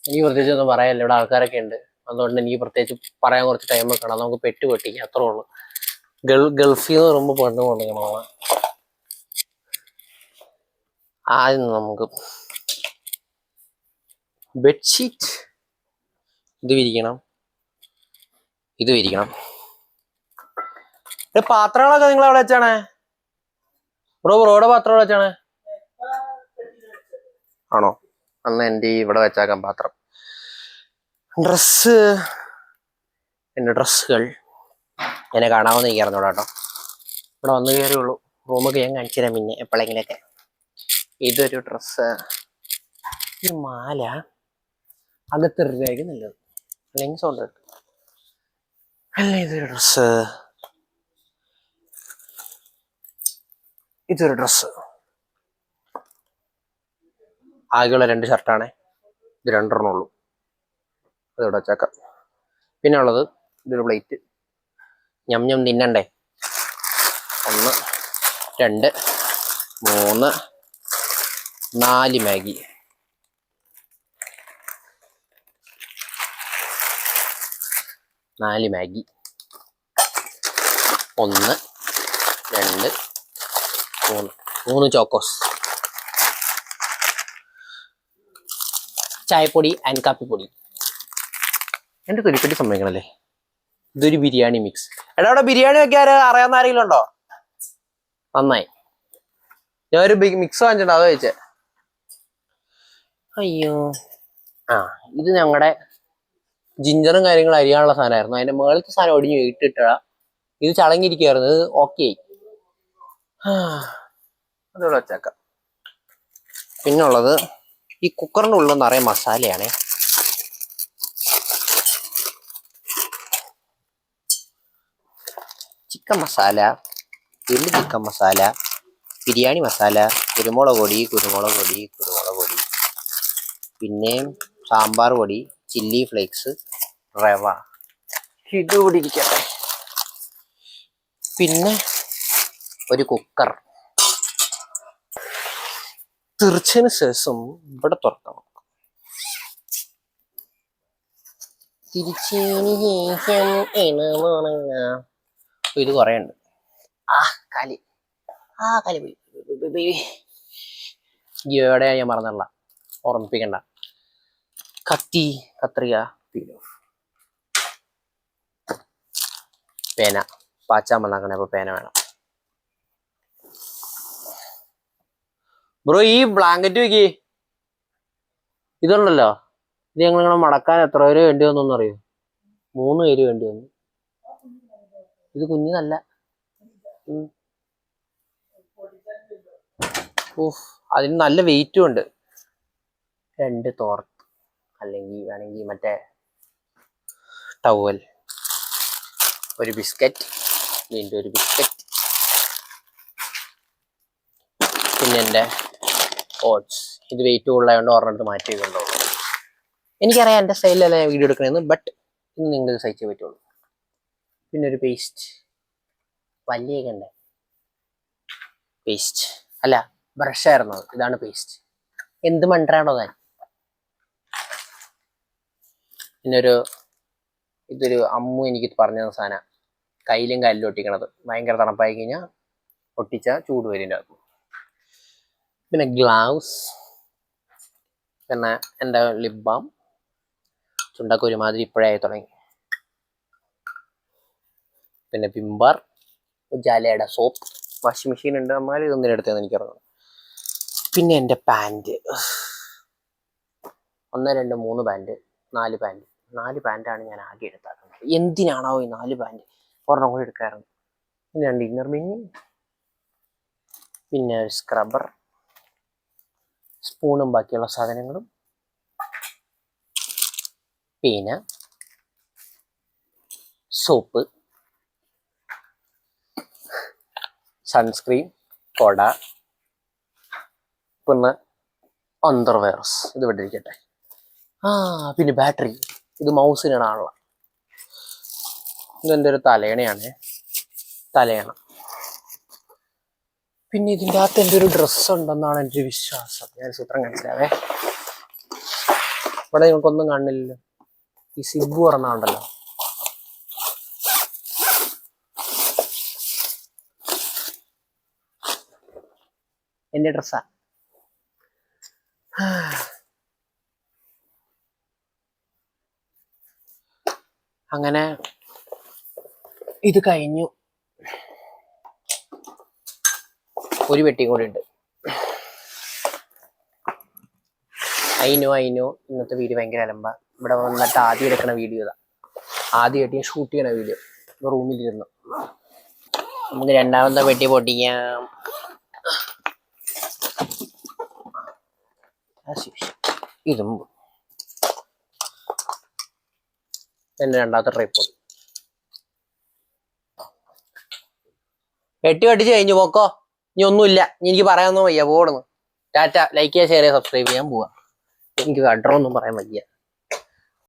എനിക്ക് പ്രത്യേകിച്ച് ഒന്നും പറയാനില്ല, ഇവിടെ ആൾക്കാരൊക്കെ ഉണ്ട്. അതുകൊണ്ട് എനിക്ക് പ്രത്യേകിച്ച് പറയാൻ കുറച്ച് ടൈം വെക്കണം. നമുക്ക് പെട്ട് പൊട്ടിക്കാം, അത്രേ ഉള്ളൂ. ഗൾഫിൽ നിന്ന് പറയുമ്പോൾ പെണ്ണ് കൊണ്ടുപോകണം. ആദ്യം നമുക്ക് ബെഡ്ഷീറ്റ് ഇത് വിരിക്കണം. പാത്രങ്ങളൊക്കെ നിങ്ങൾ എവിടെ വെച്ചാണേ? ബ്രോയുടെ പാത്രം എവിടെ വെച്ചാണേ? ആണോ? അന്ന് എൻ്റെ ഇവിടെ വെച്ചാക്കാം പാത്രം. എൻ്റെ ഡ്രസ്സുകൾ എന്നെ കാണാമെന്ന് എനിക്ക് അറിഞ്ഞോളൂ കേട്ടോ. ഇവിടെ വന്നു കയറിയുള്ളൂ. റൂമൊക്കെ ഞാൻ കാണിച്ചു തരാം പിന്നെ എപ്പോഴെങ്കിലൊക്കെ. ഇതൊരു ഡ്രസ്സ്. ഈ മാല അകത്തിടുകയായിരിക്കും നല്ലത്, അല്ലെങ്കിൽ സൗണ്ട് എടുക്കും. അല്ല, ഇതൊരു ഡ്രസ്സ്. ആകെയുള്ള 2 ഷർട്ടാണ്. ഇത് 2 ഉള്ളൂ. അതിവിടെ വെച്ചേക്കാം. പിന്നെ ഉള്ളത് ഇതൊരു പ്ലേറ്റ്. ഞം തിന്നണ്ടേ. 1 2 3 4 മാഗി. 1 2 3 ചോക്കോസ്. ചായപ്പൊടി ആൻഡ് കാപ്പിപ്പൊടി. എൻ്റെ തൊലിപ്പെട്ടി സമ്മതിക്കണല്ലേ. ഇതൊരു ബിരിയാണി മിക്സ്. എടാ, അവിടെ ബിരിയാണി വെക്കാൻ അറിയാവുന്ന ആരെങ്കിലും ഉണ്ടോ? നന്നായി. ഞാനൊരു മിക്സ് വാങ്ങിച്ചിട്ടുണ്ട്, അത് വെച്ചേ. അയ്യോ, ഇത് ഞങ്ങളുടെ ജിഞ്ചറും കാര്യങ്ങളും അരിയാനുള്ള സാധനമായിരുന്നു. അതിന്റെ മുകളിലത്തെ സാധനം ഒടിഞ്ഞു ഇട്ടിട്ടാ. ഇത് ചളങ്ങിയിരിക്കുകയായിരുന്നു. ഇത് ഓക്കെ ആയി. അതിവിടെ വെച്ചേക്കാം. പിന്നുള്ളത് ഈ കുക്കറിൻ്റെ ഉള്ളിൽ നിറയെ മസാലയാണ്. ചിക്കൻ മസാല, ചിക്കൻ മസാല, ബിരിയാണി മസാല, കുരുമുളക് പൊടി, പിന്നെ സാമ്പാർ പൊടി, ചില്ലി ഫ്ലേക്സ്, റവ. ഇതുകൂടി ഇരിക്കട്ടെ. പിന്നെ ഒരു കുക്കർ. തീർച്ചതിന് ശേഷം ഇവിടെ തുറക്കണം. തിരിച്ചതിന് ശേഷം ഇത് കുറേ ഉണ്ട്. കാലി പോയി. എവിടെ ഞാൻ മറന്നല്ല, ഓർമ്മിപ്പിക്കണ്ട. കത്രിക, പേന. പാച്ചാമണ്ണാക്കണേ, അപ്പൊ പേന വേണം. ബ്രോ, ഈ ബ്ലാങ്കറ്റ് വെക്കി. ഇതുണ്ടല്ലോ, ഇത് ഞങ്ങളിങ്ങനെ മടക്കാൻ എത്ര പേര് വേണ്ടി വന്നൊന്നും അറിയോ? 3 പേര് വേണ്ടി വന്നു. ഇത് കുഞ്ഞിനല്ല. അതിന് നല്ല വെയിറ്റും ഉണ്ട്. 2 തോർത്ത്, അല്ലെങ്കിൽ വേണമെങ്കിൽ മറ്റേ ടവൽ, ഒരു ബിസ്ക്കറ്റ്, വീണ്ടും ഒരു ബിസ്ക്കറ്റ്, പിന്നെ എൻ്റെ ഓട്സ്. ഇത് വെയിറ്റ് കൂടുതലായതുകൊണ്ട് ഒരെണ്ണം മാറ്റി വെക്കുന്നുള്ളൂ. എനിക്കറിയാം എൻ്റെ സ്റ്റൈലിലല്ല ഞാൻ വീഡിയോ എടുക്കണമെന്ന്, ബട്ട് ഇന്ന് നിങ്ങൾ സഹിച്ചേ പറ്റുള്ളൂ. പിന്നെ ഒരു പേസ്റ്റ്, വലിയൊക്കെ ഉണ്ട്. പേസ്റ്റ് അല്ല, ബ്രഷായിരുന്നു അത്. ഇതാണ് പേസ്റ്റ്. എന്ത് മണ്ടറാണോ താൻ. പിന്നെ ഇതൊരു അമ്മു എനിക്ക് പറഞ്ഞു തന്ന സാധനം. കയ്യിലും കാലിലും ഒട്ടിക്കണത്. ഭയങ്കര തണുപ്പായി കഴിഞ്ഞാൽ ഒട്ടിച്ച ചൂട് വരും അത്. പിന്നെ ഗ്ലൗസ്, പിന്നെ എൻ്റെ ലിപ് ബാം. ചുണ്ടൊക്കെ ഒരുമാതിരി ഇപ്പോഴായി തുടങ്ങി. പിന്നെ വിംബാർ, ഉജാലയുടെ സോപ്പ്. വാഷിംഗ് മെഷീൻ ഉണ്ട്, അമ്മാരി ഇതൊന്നിനും എടുത്തതെന്ന് എനിക്കറിയാം. പിന്നെ എൻ്റെ പാൻറ്. 1 2 3 pant, 4 pant. 4 പാൻറ്റാണ് ഞാൻ ആകെ എടുത്താക്കുന്നത്. എന്തിനാണോ ഈ 4 പാൻറ്? ഒരെണ്ണം കൂടി എടുക്കാറുണ്ട്. പിന്നെ 2 ഇന്നർ ബെന്നി, പിന്നെ ഒരു സ്ക്രബ്ബർ, സ്പൂണും ബാക്കിയുള്ള സാധനങ്ങളും, പിന്നെ സോപ്പ്, സൺസ്ക്രീൻ, കൊട, പിന്നെ അണ്ടർവെയർസ്. ഇത് ഇവിടെ ഇരിക്കട്ടെ. പിന്നെ ബാറ്ററി. ഇത് മൗസിനാണുള്ള. ഇതെൻ്റെ ഒരു തലയണയാണ്. പിന്നെ ഇതിൻ്റെ അകത്ത് എൻ്റെ ഒരു ഡ്രസ്സ് ഉണ്ടെന്നാണ് എൻ്റെ ഒരു വിശ്വാസം. ഞാൻ സൂത്രം കാണിച്ചാവേ. ഇവിടെ നിങ്ങൾക്കൊന്നും കാണില്ലല്ലോ. ഈ സിബ് പറഞ്ഞുണ്ടല്ലോ. എന്റെ ഡ്രസ്സാ. അങ്ങനെ ഇത് കഴിഞ്ഞു. ഒരു പെട്ടിയും കൂടി ഉണ്ട്. അയിനോ ഇന്നത്തെ വീഡിയോ ഭയങ്കര അലമ്പ. ഇവിടെ വന്നിട്ട് ആദ്യം എടുക്കണ വീഡിയോ ഇതാ. ആദ്യമായിട്ട് ഞാൻ ഷൂട്ട് ചെയ്യണ വീഡിയോ റൂമിലിരുന്നു. നമുക്ക് രണ്ടാമത്തെ പെട്ടി പൊട്ടിക്കാം. ഇരുമ്പ്. എന്റെ രണ്ടാമത്തെ ട്രൈപ്പോഡ്. പെട്ടി പൊട്ടിച്ച് കഴിഞ്ഞു. പോക്കോ. ഇനി ഒന്നുമില്ല. എനിക്ക് പറയാനൊന്നും വയ്യ. പോടുന്നു. ടാറ്റ. ലൈക്ക് ചെയ്യുക, ഷെയർ ചെയ്യുക, സബ്സ്ക്രൈബ് ചെയ്യാൻ പോവാ. എനിക്ക് അഡ്രസ്സൊന്നും പറയാൻ വയ്യ.